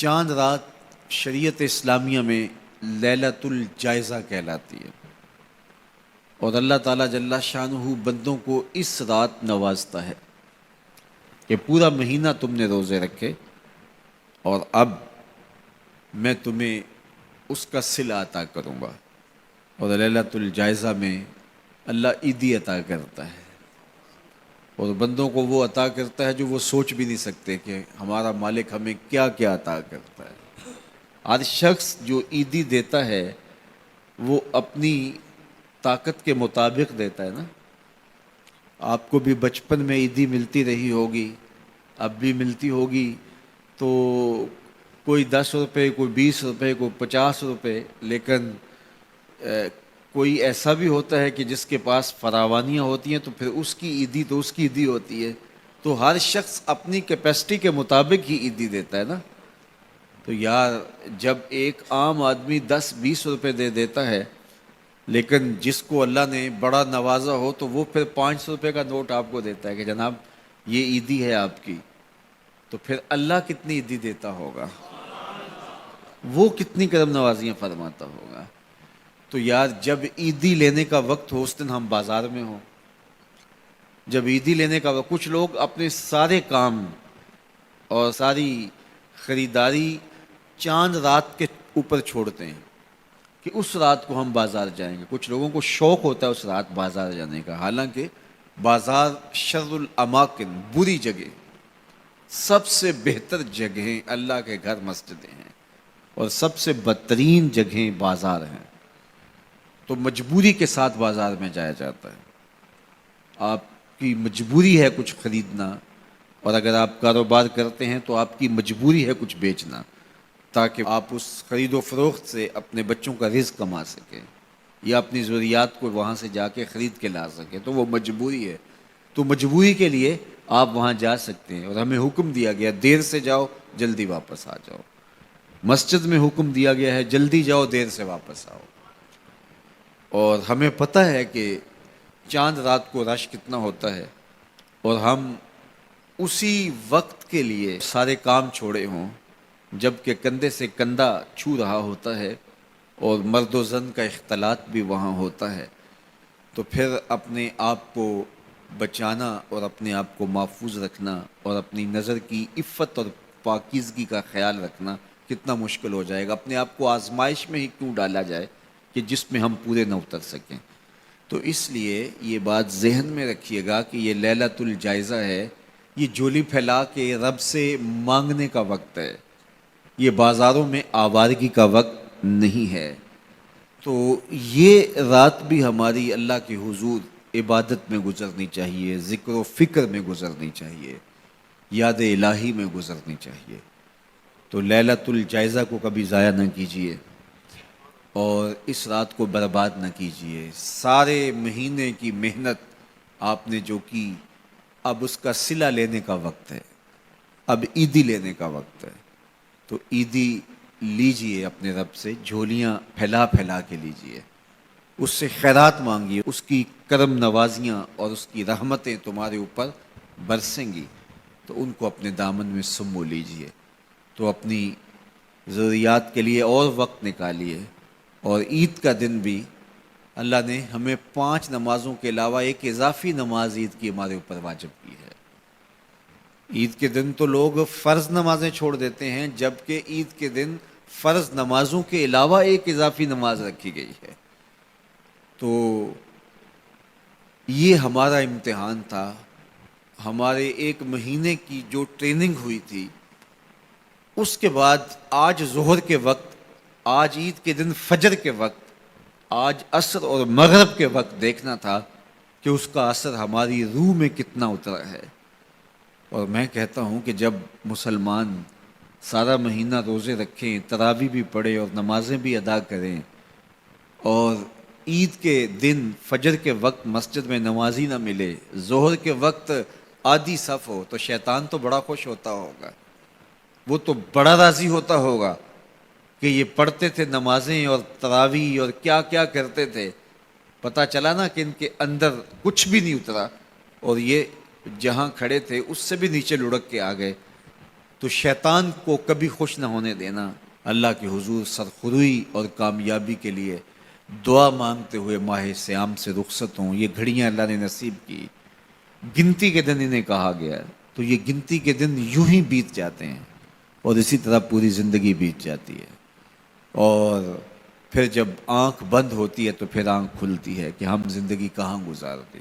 چاند رات شریعت اسلامیہ میں لیلۃ الجائزہ کہلاتی ہے، اور اللہ تعالیٰ جل شانہ بندوں کو اس رات نوازتا ہے کہ پورا مہینہ تم نے روزے رکھے اور اب میں تمہیں اس کا صلہ عطا کروں گا۔ اور لیلۃ الجائزہ میں اللہ عیدی عطا کرتا ہے، اور بندوں کو وہ عطا کرتا ہے جو وہ سوچ بھی نہیں سکتے کہ ہمارا مالک ہمیں کیا کیا عطا کرتا ہے۔ ہر شخص جو عیدی دیتا ہے وہ اپنی طاقت کے مطابق دیتا ہے نا۔ آپ کو بھی بچپن میں عیدی ملتی رہی ہوگی، اب بھی ملتی ہوگی، تو کوئی 10 روپے، کوئی 20 روپے، کوئی 50 روپے، لیکن کوئی ایسا بھی ہوتا ہے کہ جس کے پاس فراوانیاں ہوتی ہیں تو پھر اس کی عیدی تو اس کی عیدی ہوتی ہے۔ تو ہر شخص اپنی کیپیسٹی کے مطابق ہی عیدی دیتا ہے نا۔ تو یار جب ایک عام آدمی 10-20 روپے دے دیتا ہے، لیکن جس کو اللہ نے بڑا نوازا ہو تو وہ پھر 500 روپے کا نوٹ آپ کو دیتا ہے کہ جناب یہ عیدی ہے آپ کی، تو پھر اللہ کتنی عیدی دیتا ہوگا، وہ کتنی کرم نوازیاں فرماتا ہوگا۔ تو یار جب عیدی لینے کا وقت ہو اس دن ہم بازار میں ہوں، جب عیدی لینے کا وقت، کچھ لوگ اپنے سارے کام اور ساری خریداری چاند رات کے اوپر چھوڑتے ہیں کہ اس رات کو ہم بازار جائیں گے۔ کچھ لوگوں کو شوق ہوتا ہے اس رات بازار جانے کا، حالانکہ بازار شر الاماکن، بری جگہ، سب سے بہتر جگہیں اللہ کے گھر مسجدیں ہیں، اور سب سے بدترین جگہیں بازار ہیں۔ تو مجبوری کے ساتھ بازار میں جایا جاتا ہے، آپ کی مجبوری ہے کچھ خریدنا، اور اگر آپ کاروبار کرتے ہیں تو آپ کی مجبوری ہے کچھ بیچنا، تاکہ آپ اس خرید و فروخت سے اپنے بچوں کا رزق کما سکیں یا اپنی ضروریات کو وہاں سے جا کے خرید کے لا سکیں، تو وہ مجبوری ہے۔ تو مجبوری کے لیے آپ وہاں جا سکتے ہیں، اور ہمیں حکم دیا گیا دیر سے جاؤ جلدی واپس آ جاؤ۔ مسجد میں حکم دیا گیا ہے جلدی جاؤ دیر سے واپس آؤ۔ اور ہمیں پتہ ہے کہ چاند رات کو رش کتنا ہوتا ہے، اور ہم اسی وقت کے لیے سارے کام چھوڑے ہوں جب کہ کندھے سے کندھا چھو رہا ہوتا ہے، اور مرد و زن کا اختلاط بھی وہاں ہوتا ہے، تو پھر اپنے آپ کو بچانا اور اپنے آپ کو محفوظ رکھنا اور اپنی نظر کی عفت اور پاکیزگی کا خیال رکھنا کتنا مشکل ہو جائے گا۔ اپنے آپ کو آزمائش میں ہی کیوں ڈالا جائے کہ جس میں ہم پورے نہ اتر سکیں۔ تو اس لیے یہ بات ذہن میں رکھیے گا کہ یہ لیلۃ الجائزہ ہے، یہ جھولی پھیلا کے رب سے مانگنے کا وقت ہے، یہ بازاروں میں آوارگی کا وقت نہیں ہے۔ تو یہ رات بھی ہماری اللہ کے حضور عبادت میں گزرنی چاہیے، ذکر و فکر میں گزرنی چاہیے، یاد الہی میں گزرنی چاہیے۔ تو لیلۃ الجائزہ کو کبھی ضائع نہ کیجیے، اور اس رات کو برباد نہ کیجیے۔ سارے مہینے کی محنت آپ نے جو کی، اب اس کا صلہ لینے کا وقت ہے، اب عیدی لینے کا وقت ہے۔ تو عیدی لیجئے اپنے رب سے، جھولیاں پھیلا پھیلا کے لیجئے، اس سے خیرات مانگیے، اس کی کرم نوازیاں اور اس کی رحمتیں تمہارے اوپر برسیں گی، تو ان کو اپنے دامن میں سمو لیجئے۔ تو اپنی ضروریات کے لیے اور وقت نکالیے، اور عید کا دن بھی اللہ نے ہمیں 5 نمازوں کے علاوہ ایک اضافی نماز عید کی ہمارے اوپر واجب کی ہے۔ عید کے دن تو لوگ فرض نمازیں چھوڑ دیتے ہیں، جبکہ عید کے دن فرض نمازوں کے علاوہ ایک اضافی نماز رکھی گئی ہے۔ تو یہ ہمارا امتحان تھا، ہمارے ایک مہینے کی جو ٹریننگ ہوئی تھی، اس کے بعد آج ظہر کے وقت، آج عید کے دن فجر کے وقت، آج عصر اور مغرب کے وقت دیکھنا تھا کہ اس کا اثر ہماری روح میں کتنا اترا ہے۔ اور میں کہتا ہوں کہ جب مسلمان سارا مہینہ روزے رکھیں، تراویح بھی پڑھیں اور نمازیں بھی ادا کریں، اور عید کے دن فجر کے وقت مسجد میں نمازی نہ ملے، ظہر کے وقت آدھی صف ہو، تو شیطان تو بڑا خوش ہوتا ہوگا، وہ تو بڑا راضی ہوتا ہوگا کہ یہ پڑھتے تھے نمازیں اور تراویح اور کیا کیا کرتے تھے، پتہ چلا نا کہ ان کے اندر کچھ بھی نہیں اترا، اور یہ جہاں کھڑے تھے اس سے بھی نیچے لڑک کے آ گئے۔ تو شیطان کو کبھی خوش نہ ہونے دینا، اللہ کے حضور سرخروئی اور کامیابی کے لیے دعا مانگتے ہوئے ماہ سیام سے رخصت ہوں۔ یہ گھڑیاں اللہ نے نصیب کی، گنتی کے دن انہیں کہا گیا ہے، تو یہ گنتی کے دن یوں ہی بیت جاتے ہیں اور اسی طرح پوری زندگی بیت جاتی ہے، اور پھر جب آنکھ بند ہوتی ہے تو پھر آنکھ کھلتی ہے کہ ہم زندگی کہاں گزار دی۔